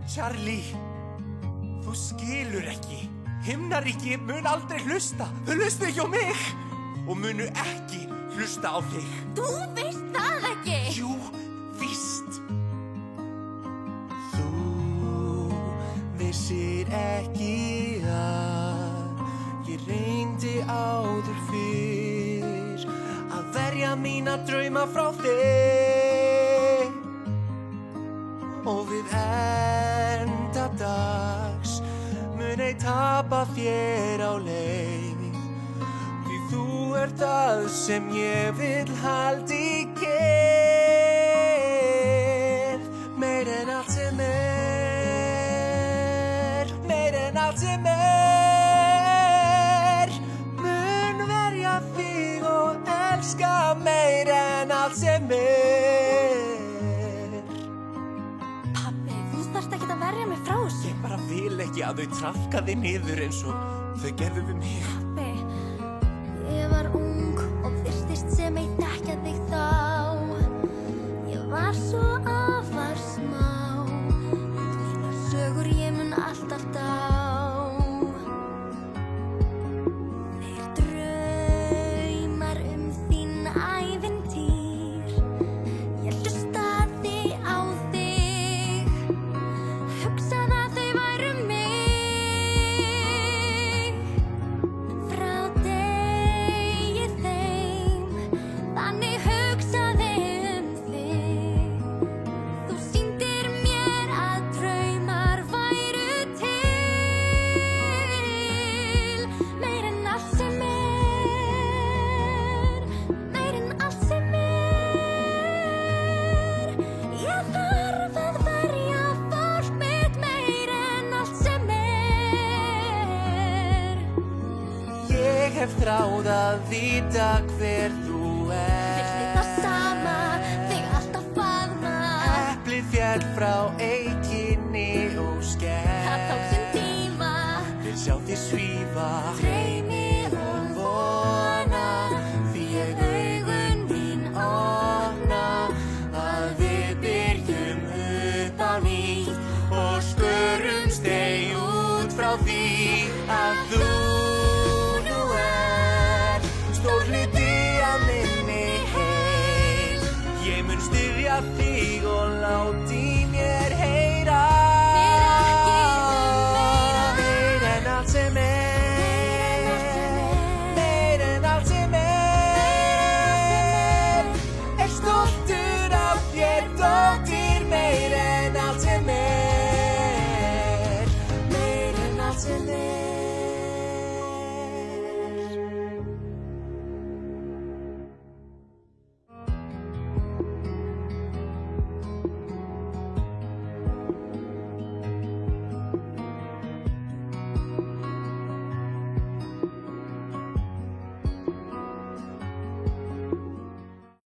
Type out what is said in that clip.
Charlie, þú skilur ekki. Himnaríki mun aldrei hlusta. Þau hlusta ekki á mig og munu ekki hlusta á þig. Þú veist það ekki. Jú, víst. Þú vissir ekki að ég reyndi áður fyrr að verja mína drauma frá þig. Og við enda dags mun ei tapa þér á leið. Því þú ert það sem ég vil halda í kyrrð. Meir en allt sem er, meir en allt sem er. Mun verja þig og elska meir en allt sem er. Pabbi, þú þarft ekkert að verja mig frá þessu. Ég bara vil ekki að þau traðka þig niður eins og þau gerðu við mig. Pabbi, ég var ung og virtist sem ei þekkja þig þá. Ég var svo afar smá, þínar sögur ég mun alltaf dá. Þeir draumar þín ævintýr, ég hlustaði á þig, hugsaði að þau væru mig. Frá degi þeim, þannig hugsaði þig. Þú sýndir mér að draumar væru til. Meir en allt sem er, meir en allt sem er. Ég þarf að verja fólk mitt meir en allt sem er. Ég hef þráð að vita hver þú Vildi það sama, þig alltaf faðma. Eplið féll frá eikinni og skell. Það tók sinn tíma, Vil sjá þig svífa. draumi